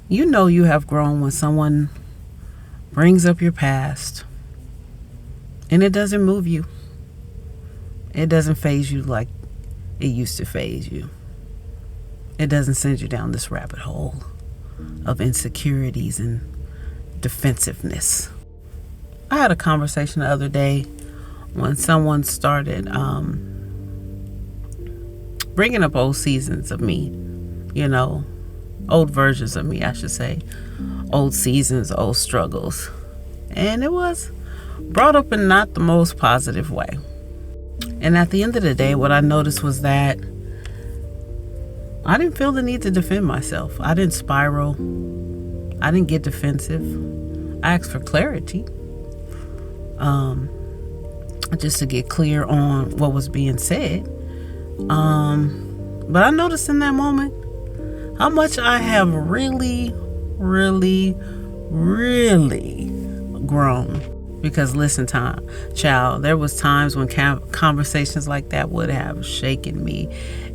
You know you have grown when someone brings up your past and it doesn't move you. It doesn't faze you like it used to faze you. It doesn't send you down this rabbit hole of insecurities and defensiveness. I had a conversation the other day when someone started bringing up old seasons of me, old versions of me, I should say, old seasons, old struggles. And it was brought up in not the most positive way. And at the end of the day, what I noticed was that I didn't feel the need to defend myself. I didn't spiral. I didn't get defensive. I asked for clarity, just to get clear on what was being said. But I noticed in that moment how much I have really, really, really grown. Because listen, child, there was times when conversations like that would have shaken me.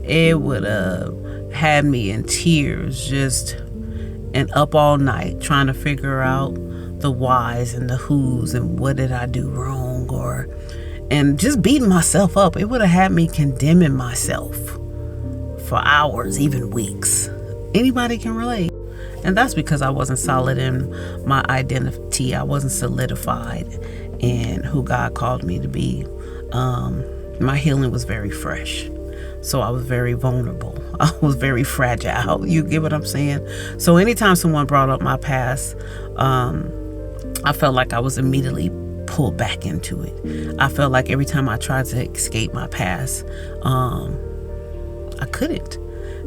It would have had me in tears, just and up all night trying to figure out the whys and the whos and what did I do wrong, and just beating myself up. It would have had me condemning myself for hours, even weeks. Anybody can relate. And that's because I wasn't solid in my identity. I wasn't solidified in who God called me to be. My healing was very fresh. So I was very vulnerable. I was very fragile. You get what I'm saying? So anytime someone brought up my past, I felt like I was immediately pulled back into it. I felt like every time I tried to escape my past, I couldn't,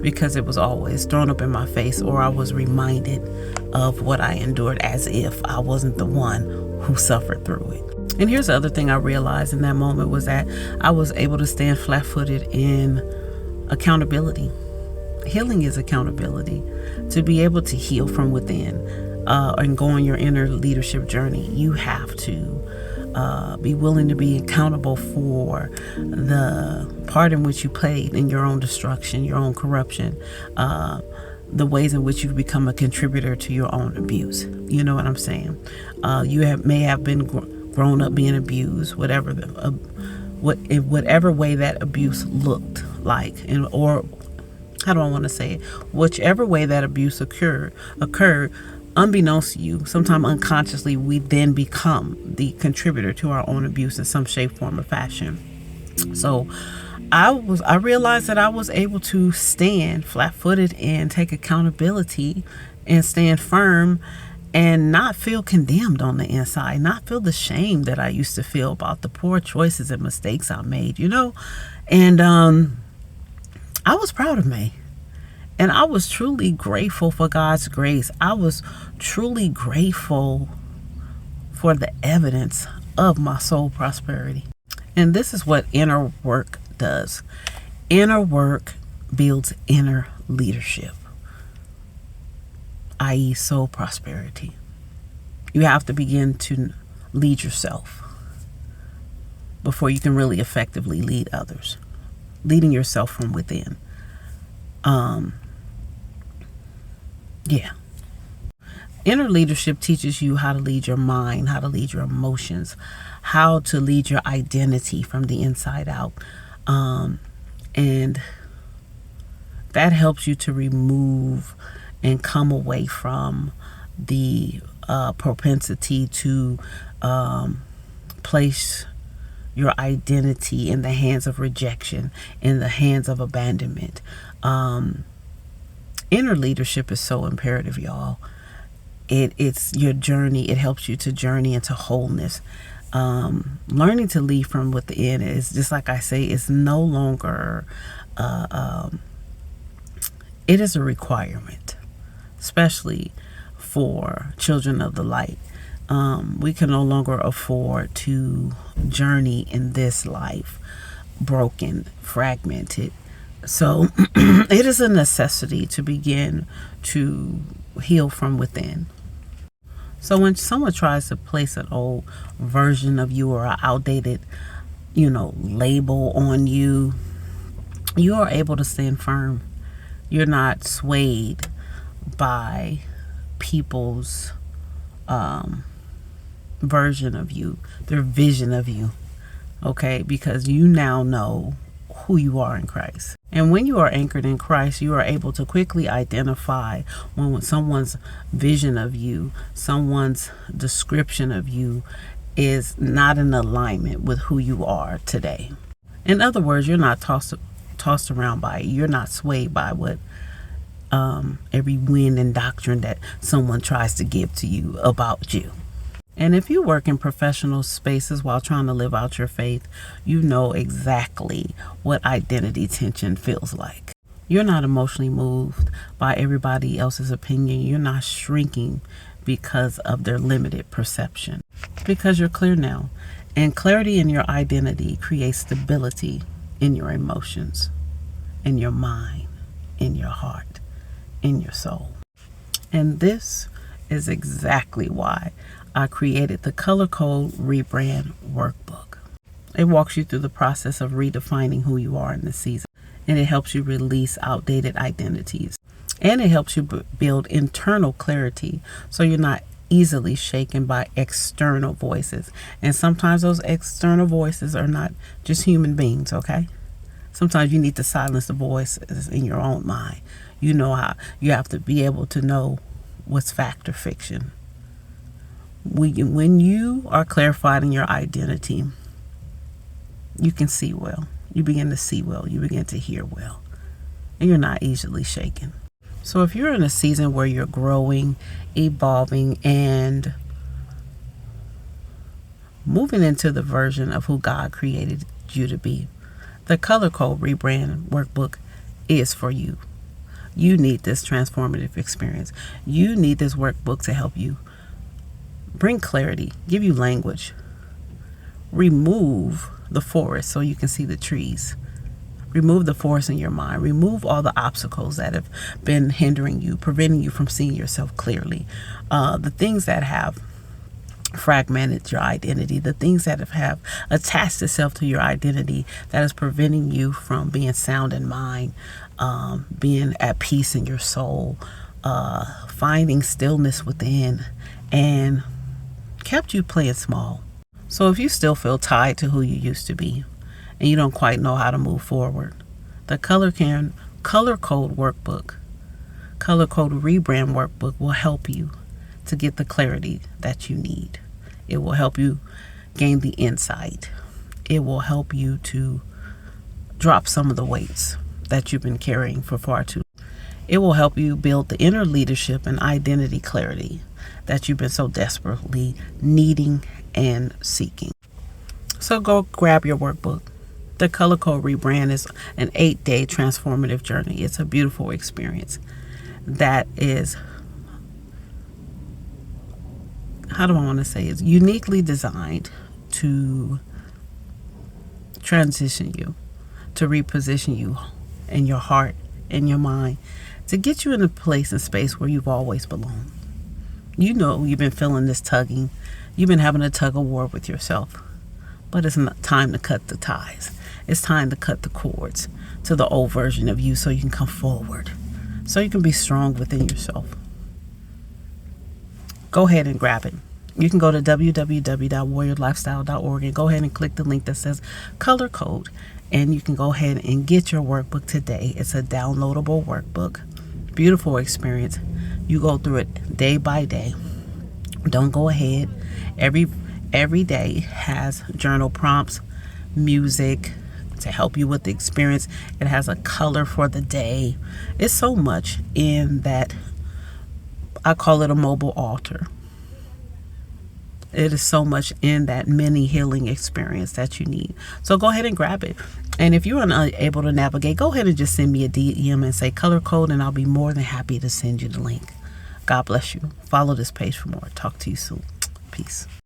because it was always thrown up in my face, or I was reminded of what I endured as if I wasn't the one who suffered through it. And here's the other thing I realized in that moment was that I was able to stand flat-footed in accountability. Healing is accountability. To be able to heal from within and go on your inner leadership journey, you have to be willing to be accountable for the part in which you played in your own destruction, your own corruption, the ways in which you've become a contributor to your own abuse. You know what I'm saying? You may have been grown up being abused, whatever way that abuse looked like, or how do I want to say it? Whichever way that abuse occurred, unbeknownst to you, sometimes unconsciously, we then become the contributor to our own abuse in some shape, form, or fashion. So I realized that I was able to stand flat-footed and take accountability and stand firm and not feel condemned on the inside, not feel the shame that I used to feel about the poor choices and mistakes I made, and I was proud of me. And I was truly grateful for God's grace. I was truly grateful for the evidence of my soul prosperity. And this is what inner work does. Inner work builds inner leadership, i.e. soul prosperity. You have to begin to lead yourself before you can really effectively lead others. Leading yourself from within. Inner leadership teaches you how to lead your mind, how to lead your emotions, how to lead your identity from the inside out. And that helps you to remove and come away from the propensity to place your identity in the hands of rejection, in the hands of abandonment. Inner leadership is so imperative, y'all. It's your journey. It helps you to journey into wholeness. Learning to lead from within is, just like I say, it's no longer, it is a requirement, especially for children of the light. We can no longer afford to journey in this life broken, fragmented. So it is a necessity to begin to heal from within. So when someone tries to place an old version of you or an outdated, label on you, you are able to stand firm. You're not swayed by people's version of you, their vision of you, okay? Because you now know who you are in Christ. And when you are anchored in Christ, you are able to quickly identify when someone's vision of you, someone's description of you is not in alignment with who you are today. In other words, you're not tossed around by it. You're not swayed by what every wind and doctrine that someone tries to give to you about you. And if you work in professional spaces while trying to live out your faith, you know exactly what identity tension feels like. You're not emotionally moved by everybody else's opinion. You're not shrinking because of their limited perception. Because you're clear now. And clarity in your identity creates stability in your emotions, in your mind, in your heart, in your soul. And this is exactly why I created the Color Code Rebrand Workbook. It walks you through the process of redefining who you are in this season, and it helps you release outdated identities, and it helps you build internal clarity so you're not easily shaken by external voices. And sometimes those external voices are not just human beings, okay? Sometimes you need to silence the voices in your own mind. You know how you have to be able to know what's fact or fiction. When you are clarified in your identity, you can see well. You begin to see well. You begin to hear well. And you're not easily shaken. So if you're in a season where you're growing, evolving, and moving into the version of who God created you to be, the Color Code Rebrand Workbook is for you. You need this transformative experience. You need this workbook to help you bring clarity, give you language, remove the forest so you can see the trees. Remove the forest in your mind. Remove all the obstacles that have been hindering you, preventing you from seeing yourself clearly. The things that have fragmented your identity, the things that have attached itself to your identity that is preventing you from being sound in mind, being at peace in your soul, finding stillness within, and kept you playing small. So if you still feel tied to who you used to be and you don't quite know how to move forward, the Color Code Workbook, Color Code Rebrand Workbook will help you to get the clarity that you need. It will help you gain the insight. It will help you to drop some of the weights that you've been carrying for far too long. It will help you build the inner leadership and identity clarity that you've been so desperately needing and seeking. So go grab your workbook. The Color Code Rebrand is an 8-day transformative journey. It's a beautiful experience that is, how do I want to say, it's uniquely designed to transition you, to reposition you in your heart, in your mind, to get you in a place and space where you've always belonged. You know you've been feeling this tugging. You've been having a tug of war with yourself. But it's not time to cut the ties. It's time to cut the cords to the old version of you so you can come forward, so you can be strong within yourself. Go ahead and grab it. You can go to www.warriorlifestyle.org and go ahead and click the link that says Color Code, and you can go ahead and get your workbook today. It's a downloadable workbook. Beautiful experience. You go through it day by day. Don't go ahead. Every day has journal prompts, music to help you with the experience. It has a color for the day. It's so much in that. I call it a mobile altar. It is so much in that mini healing experience that you need. So go ahead and grab it. And if you're unable to navigate, go ahead and just send me a DM and say Color Code, and I'll be more than happy to send you the link. God bless you. Follow this page for more. Talk to you soon. Peace.